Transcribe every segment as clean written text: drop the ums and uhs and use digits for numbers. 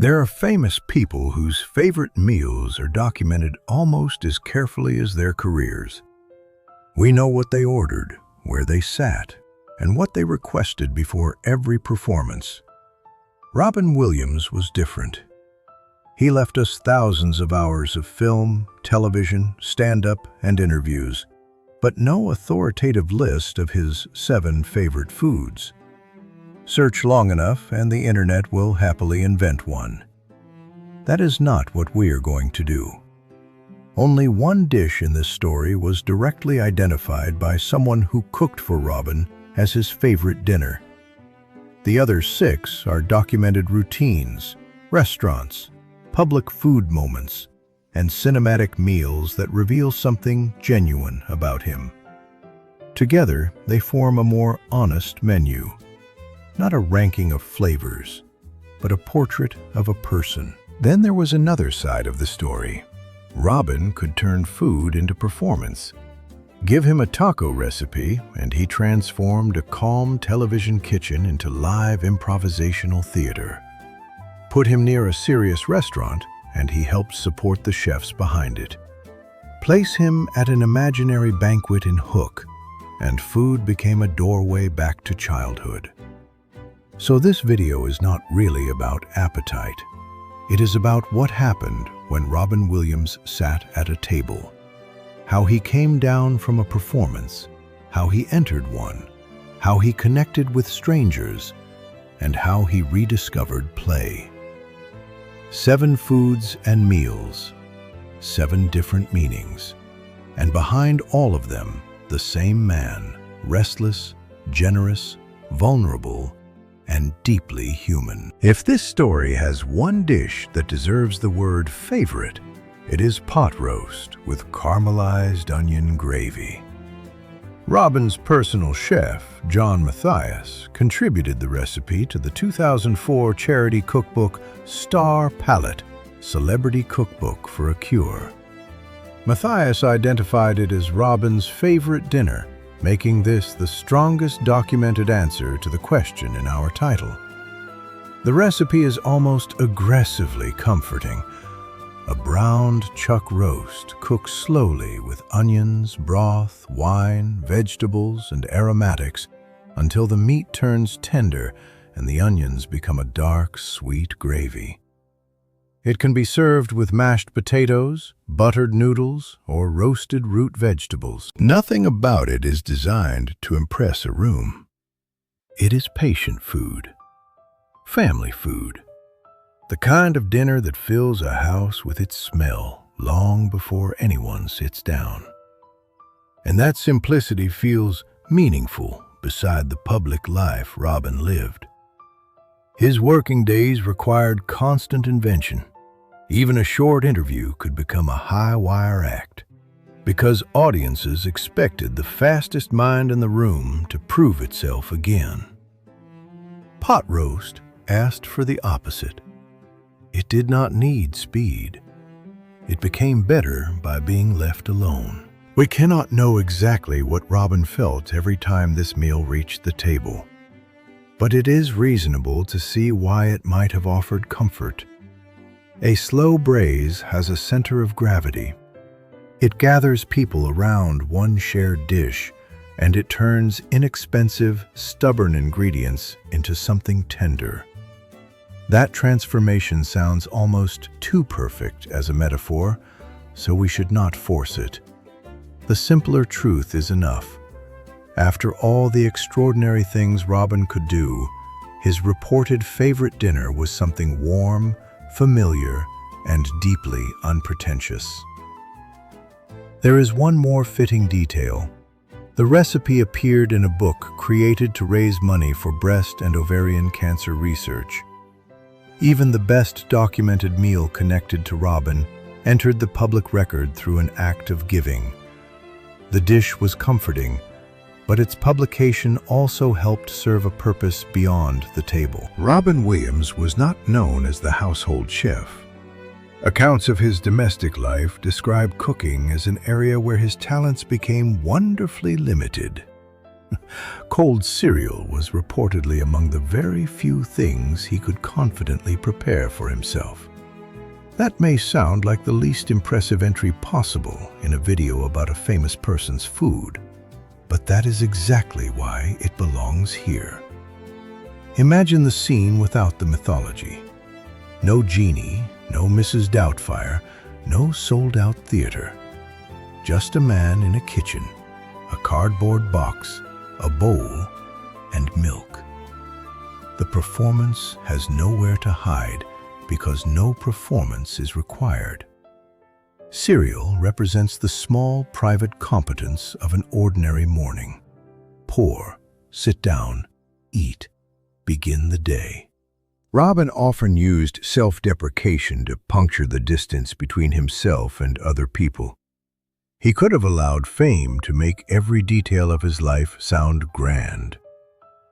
There are famous people whose favorite meals are documented almost as carefully as their careers. We know what they ordered, where they sat, and what they requested before every performance. Robin Williams was different. He left us thousands of hours of film, television, stand-up, and interviews, but no authoritative list of his 7 favorite foods. Search long enough and the internet will happily invent one. That is not what we are going to do. Only one dish in this story was directly identified by someone who cooked for Robin as his favorite dinner. The other 6 are documented routines, restaurants, public food moments, and cinematic meals that reveal something genuine about him. Together, they form a more honest menu. Not a ranking of flavors, but a portrait of a person. Then there was another side of the story. Robin could turn food into performance. Give him a taco recipe, and he transformed a calm television kitchen into live improvisational theater. Put him near a serious restaurant, and he helped support the chefs behind it. Place him at an imaginary banquet in Hook, and food became a doorway back to childhood. So this video is not really about appetite. It is about what happened when Robin Williams sat at a table. How he came down from a performance, how he entered one, how he connected with strangers, and how he rediscovered play. 7 foods and meals, 7 different meanings, and behind all of them, the same man, restless, generous, vulnerable, and deeply human. If this story has one dish that deserves the word favorite, it is pot roast with caramelized onion gravy. Robin's personal chef, John Matthias, contributed the recipe to the 2004 charity cookbook Star Palette, Celebrity Cookbook for a Cure. Matthias identified it as Robin's favorite dinner, making this the strongest documented answer to the question in our title. The recipe is almost aggressively comforting. A browned chuck roast cooked slowly with onions, broth, wine, vegetables, and aromatics until the meat turns tender and the onions become a dark, sweet gravy. It can be served with mashed potatoes, buttered noodles, or roasted root vegetables. Nothing about it is designed to impress a room. It is patient food, family food, the kind of dinner that fills a house with its smell long before anyone sits down. And that simplicity feels meaningful beside the public life Robin lived. His working days required constant invention. Even a short interview could become a high-wire act, because audiences expected the fastest mind in the room to prove itself again. Pot roast asked for the opposite. It did not need speed. It became better by being left alone. We cannot know exactly what Robin felt every time this meal reached the table, but it is reasonable to see why it might have offered comfort. A slow braise has a center of gravity. It gathers people around one shared dish, and it turns inexpensive, stubborn ingredients into something tender. That transformation sounds almost too perfect as a metaphor, so we should not force it. The simpler truth is enough. After all the extraordinary things Robin could do, his reported favorite dinner was something warm, familiar, and deeply unpretentious. There is one more fitting detail. The recipe appeared in a book created to raise money for breast and ovarian cancer research. Even the best documented meal connected to Robin entered the public record through an act of giving. The dish was comforting, but its publication also helped serve a purpose beyond the table. Robin Williams was not known as the household chef. Accounts of his domestic life describe cooking as an area where his talents became wonderfully limited. Cold cereal was reportedly among the very few things he could confidently prepare for himself. That may sound like the least impressive entry possible in a video about a famous person's food, but that is exactly why it belongs here. Imagine the scene without the mythology. No genie, no Mrs. Doubtfire, no sold-out theater. Just a man in a kitchen, a cardboard box, a bowl, and milk. The performance has nowhere to hide because no performance is required. Cereal represents the small, private competence of an ordinary morning. Pour, sit down, eat, begin the day. Robin often used self-deprecation to puncture the distance between himself and other people. He could have allowed fame to make every detail of his life sound grand.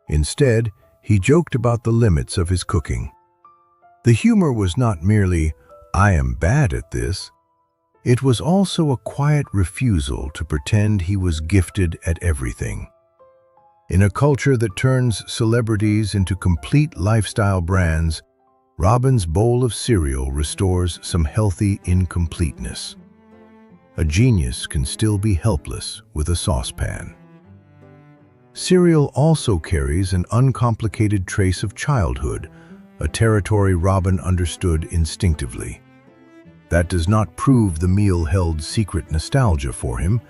Instead, he joked about the limits of his cooking. The humor was not merely, "I am bad at this." It was also a quiet refusal to pretend he was gifted at everything. In a culture that turns celebrities into complete lifestyle brands, Robin's bowl of cereal restores some healthy incompleteness. A genius can still be helpless with a saucepan. Cereal also carries an uncomplicated trace of childhood, a territory Robin understood instinctively. That does not prove the meal held secret nostalgia for him.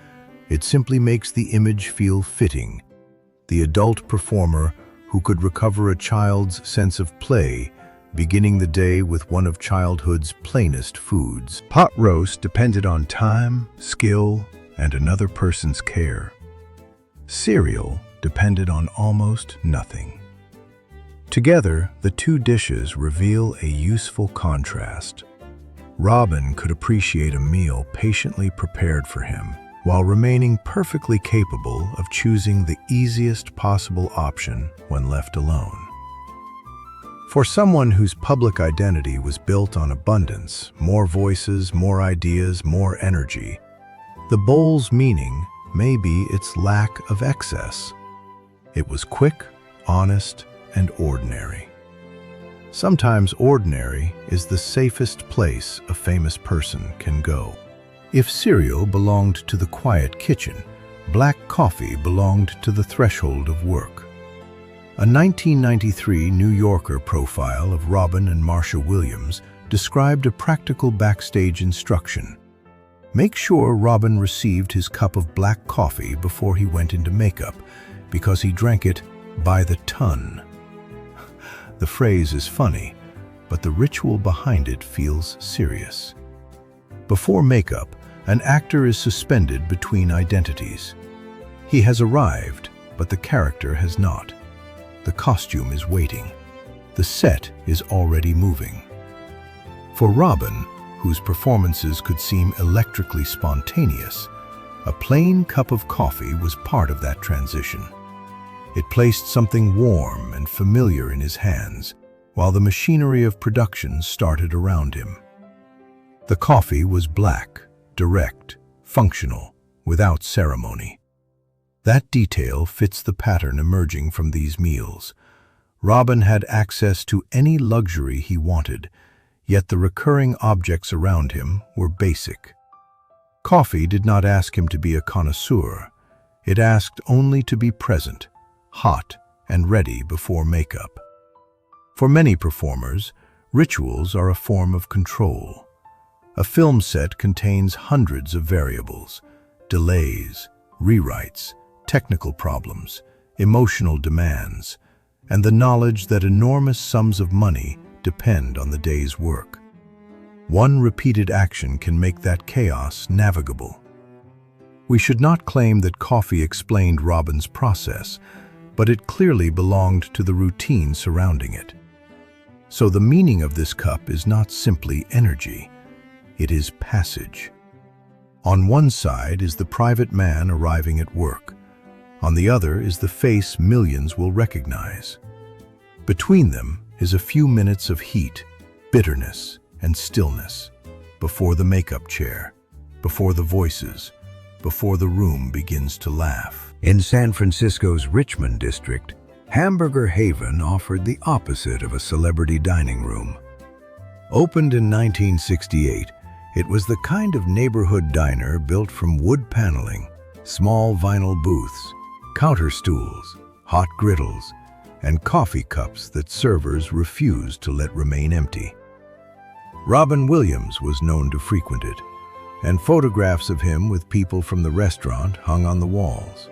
It simply makes the image feel fitting. The adult performer who could recover a child's sense of play, beginning the day with one of childhood's plainest foods. Pot roast depended on time, skill, and another person's care. Cereal depended on almost nothing. Together, the two dishes reveal a useful contrast. Robin could appreciate a meal patiently prepared for him, while remaining perfectly capable of choosing the easiest possible option when left alone. For someone whose public identity was built on abundance, more voices, more ideas, more energy, the bowl's meaning may be its lack of excess. It was quick, honest, and ordinary. Sometimes ordinary is the safest place a famous person can go. If cereal belonged to the quiet kitchen, black coffee belonged to the threshold of work. A 1993 New Yorker profile of Robin and Marsha Williams described a practical backstage instruction. Make sure Robin received his cup of black coffee before he went into makeup, because he drank it by the ton. The phrase is funny, but the ritual behind it feels serious. Before makeup, an actor is suspended between identities. He has arrived, but the character has not. The costume is waiting. The set is already moving. For Robin, whose performances could seem electrically spontaneous, a plain cup of coffee was part of that transition. It placed something warm and familiar in his hands, while the machinery of production started around him. The coffee was black, direct, functional, without ceremony. That detail fits the pattern emerging from these meals. Robin had access to any luxury he wanted, yet the recurring objects around him were basic. Coffee did not ask him to be a connoisseur. It asked only to be present, hot and ready before makeup. For many performers, rituals are a form of control. A film set contains hundreds of variables: delays, rewrites, technical problems, emotional demands, and the knowledge that enormous sums of money depend on the day's work. One repeated action can make that chaos navigable. We should not claim that coffee explained Robin's process, but it clearly belonged to the routine surrounding it. So the meaning of this cup is not simply energy, it is passage. On one side is the private man arriving at work. On the other is the face millions will recognize. Between them is a few minutes of heat, bitterness, and stillness, before the makeup chair, before the voices, before the room begins to laugh. In San Francisco's Richmond district, Hamburger Haven offered the opposite of a celebrity dining room. Opened in 1968, it was the kind of neighborhood diner built from wood paneling, small vinyl booths, counter stools, hot griddles, and coffee cups that servers refused to let remain empty. Robin Williams was known to frequent it, and photographs of him with people from the restaurant hung on the walls.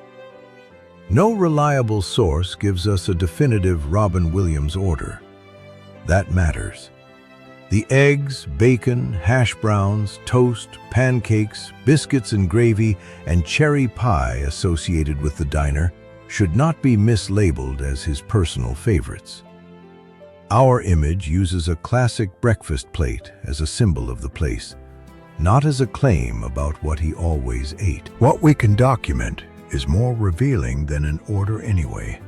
No reliable source gives us a definitive Robin Williams order. That matters. The eggs, bacon, hash browns, toast, pancakes, biscuits and gravy, and cherry pie associated with the diner should not be mislabeled as his personal favorites. Our image uses a classic breakfast plate as a symbol of the place, not as a claim about what he always ate. What we can document is more revealing than an order anyway.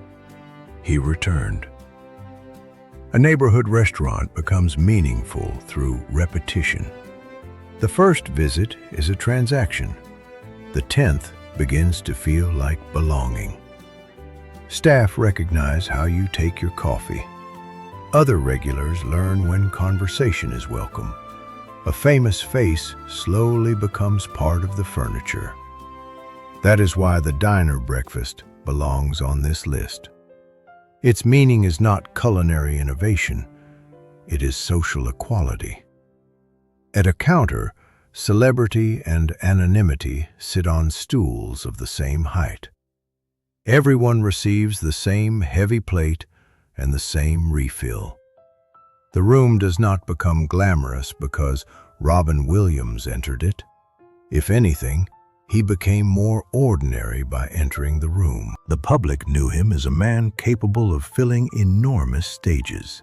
He returned. A neighborhood restaurant becomes meaningful through repetition. The first visit is a transaction. The 10th begins to feel like belonging. Staff recognize how you take your coffee. Other regulars learn when conversation is welcome. A famous face slowly becomes part of the furniture. That is why the diner breakfast belongs on this list. Its meaning is not culinary innovation, it is social equality. At a counter, celebrity and anonymity sit on stools of the same height. Everyone receives the same heavy plate and the same refill. The room does not become glamorous because Robin Williams entered it. If anything, he became more ordinary by entering the room. The public knew him as a man capable of filling enormous stages.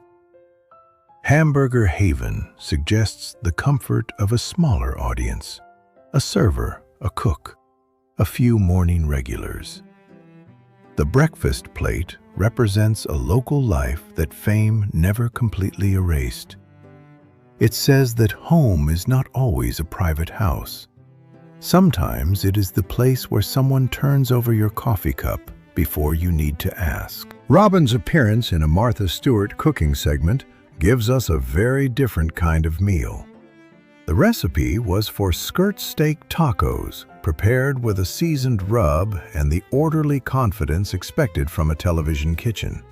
Hamburger Haven suggests the comfort of a smaller audience, a server, a cook, a few morning regulars. The breakfast plate represents a local life that fame never completely erased. It says that home is not always a private house. Sometimes it is the place where someone turns over your coffee cup before you need to ask. Robin's appearance in a Martha Stewart cooking segment gives us a very different kind of meal. The recipe was for skirt steak tacos, prepared with a seasoned rub and the orderly confidence expected from a television kitchen.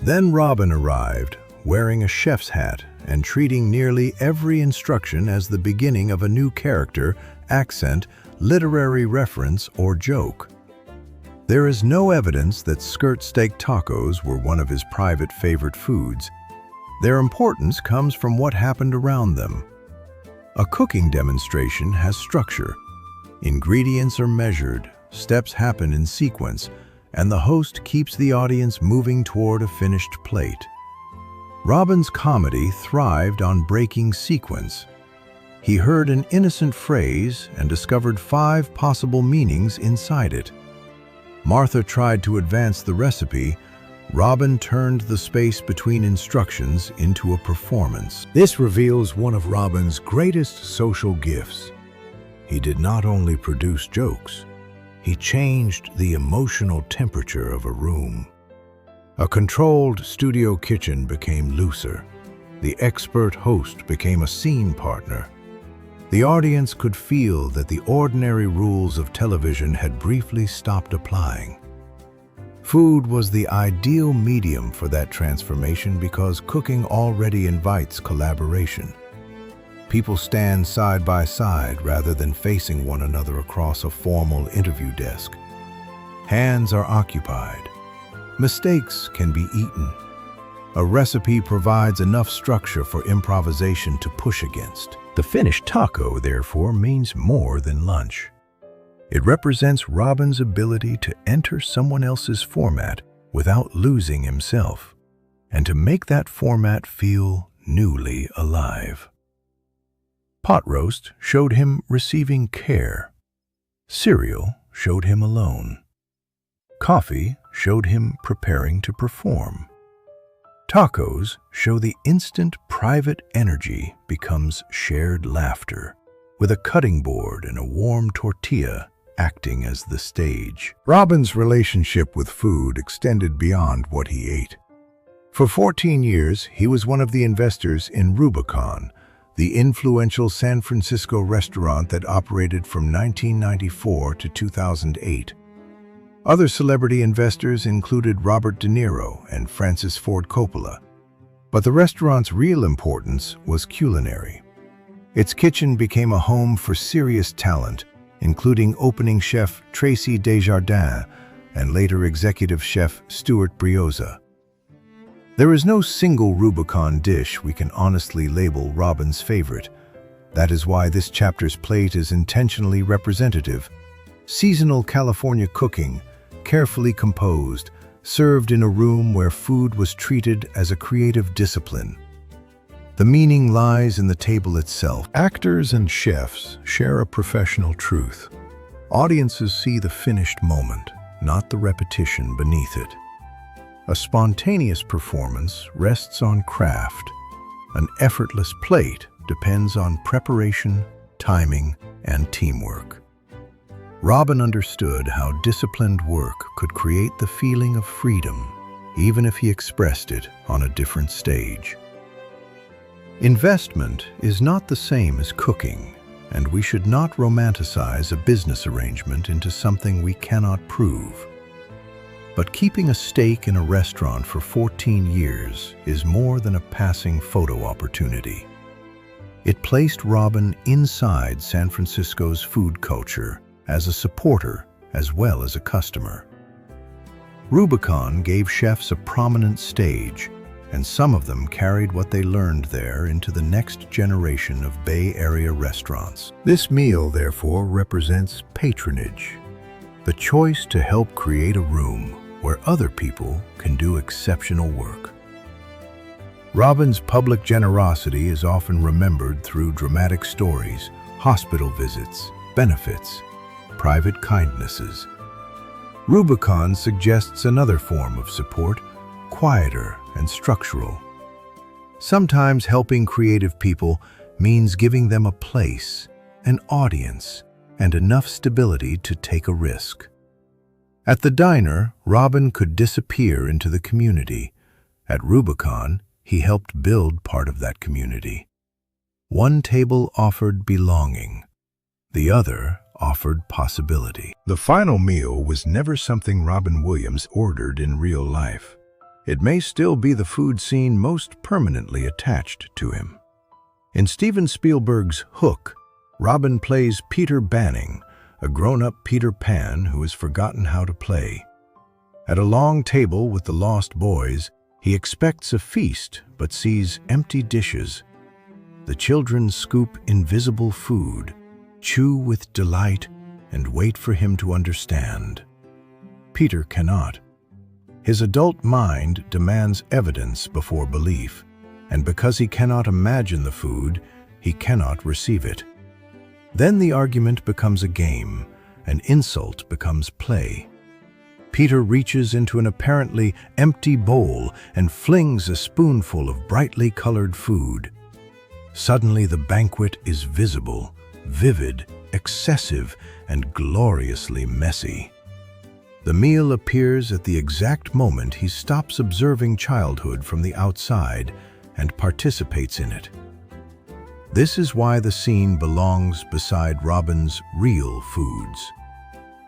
Then Robin arrived, wearing a chef's hat and treating nearly every instruction as the beginning of a new character, accent, literary reference, or joke. There is no evidence that skirt steak tacos were one of his private favorite foods. Their importance comes from what happened around them. A cooking demonstration has structure. Ingredients are measured, steps happen in sequence, and the host keeps the audience moving toward a finished plate. Robin's comedy thrived on breaking sequence. He heard an innocent phrase and discovered 5 possible meanings inside it. Martha tried to advance the recipe. Robin turned the space between instructions into a performance. This reveals one of Robin's greatest social gifts. He did not only produce jokes, he changed the emotional temperature of a room. A controlled studio kitchen became looser. The expert host became a scene partner. The audience could feel that the ordinary rules of television had briefly stopped applying. Food was the ideal medium for that transformation because cooking already invites collaboration. People stand side by side rather than facing one another across a formal interview desk. Hands are occupied. Mistakes can be eaten. A recipe provides enough structure for improvisation to push against. The finished taco, therefore, means more than lunch. It represents Robin's ability to enter someone else's format without losing himself, and to make that format feel newly alive. Pot roast showed him receiving care. Cereal showed him alone. Coffee showed him preparing to perform. Tacos show the instant private energy becomes shared laughter. with a cutting board and a warm tortilla acting as the stage. Robin's relationship with food extended beyond what he ate. For 14 years, he was one of the investors in Rubicon, the influential San Francisco restaurant that operated from 1994 to 2008. Other celebrity investors included Robert De Niro and Francis Ford Coppola. But the restaurant's real importance was culinary. Its kitchen became a home for serious talent, including opening chef Tracy Desjardins and later executive chef Stuart Brioza. There is no single Rubicon dish we can honestly label Robin's favorite. That is why this chapter's plate is intentionally representative. Seasonal California cooking, carefully composed, served in a room where food was treated as a creative discipline. The meaning lies in the table itself. Actors and chefs share a professional truth. Audiences see the finished moment, not the repetition beneath it. A spontaneous performance rests on craft. An effortless plate depends on preparation, timing, and teamwork. Robin understood how disciplined work could create the feeling of freedom, even if he expressed it on a different stage. Investment is not the same as cooking, and we should not romanticize a business arrangement into something we cannot prove. But keeping a stake in a restaurant for 14 years is more than a passing photo opportunity. It placed Robin inside San Francisco's food culture as a supporter as well as a customer. Rubicon gave chefs a prominent stage, and some of them carried what they learned there into the next generation of Bay Area restaurants. This meal, therefore, represents patronage, the choice to help create a room where other people can do exceptional work. Robin's public generosity is often remembered through dramatic stories, hospital visits, benefits, private kindnesses. Rubicon suggests another form of support, quieter and structural. Sometimes helping creative people means giving them a place, an audience, and enough stability to take a risk. At the diner, Robin could disappear into the community. At Rubicon, he helped build part of that community. One table offered belonging. The other offered possibility. The final meal was never something Robin Williams ordered in real life. It may still be the food scene most permanently attached to him. In Steven Spielberg's Hook, Robin plays Peter Banning, a grown-up Peter Pan who has forgotten how to play. At a long table with the lost boys, he expects a feast but sees empty dishes. The children scoop invisible food, chew with delight, and wait for him to understand. Peter cannot. His adult mind demands evidence before belief, and because he cannot imagine the food, he cannot receive it. Then the argument becomes a game, an insult becomes play. Peter reaches into an apparently empty bowl and flings a spoonful of brightly colored food. Suddenly the banquet is visible, vivid, excessive, and gloriously messy. The meal appears at the exact moment he stops observing childhood from the outside and participates in it. This is why the scene belongs beside Robin's real foods.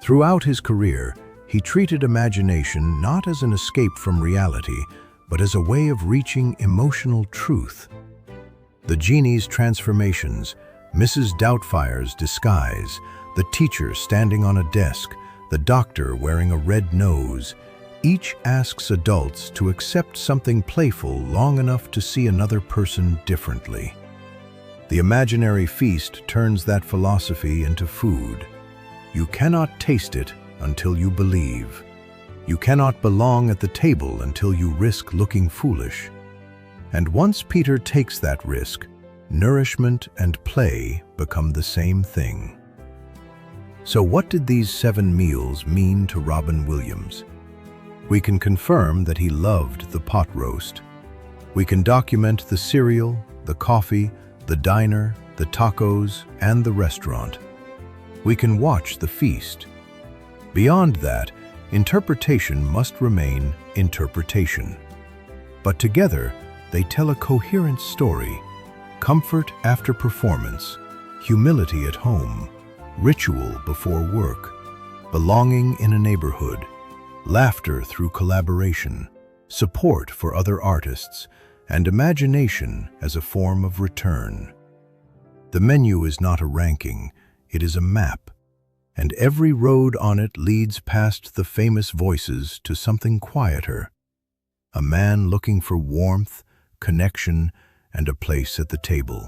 Throughout his career, he treated imagination not as an escape from reality, but as a way of reaching emotional truth. The genie's transformations, Mrs. Doubtfire's disguise, the teacher standing on a desk, the doctor wearing a red nose, each asks adults to accept something playful long enough to see another person differently. The imaginary feast turns that philosophy into food. You cannot taste it until you believe. You cannot belong at the table until you risk looking foolish. And once Peter takes that risk, nourishment and play become the same thing. So what did these 7 meals mean to Robin Williams? We can confirm that he loved the pot roast. We can document the cereal, the coffee, the diner, the tacos, and the restaurant. We can watch the feast. Beyond that, interpretation must remain interpretation. But together, they tell a coherent story: comfort after performance, humility at home, ritual before work, belonging in a neighborhood, laughter through collaboration, support for other artists, and imagination as a form of return. The menu is not a ranking, it is a map, and every road on it leads past the famous voices to something quieter. A man looking for warmth, connection, and a place at the table.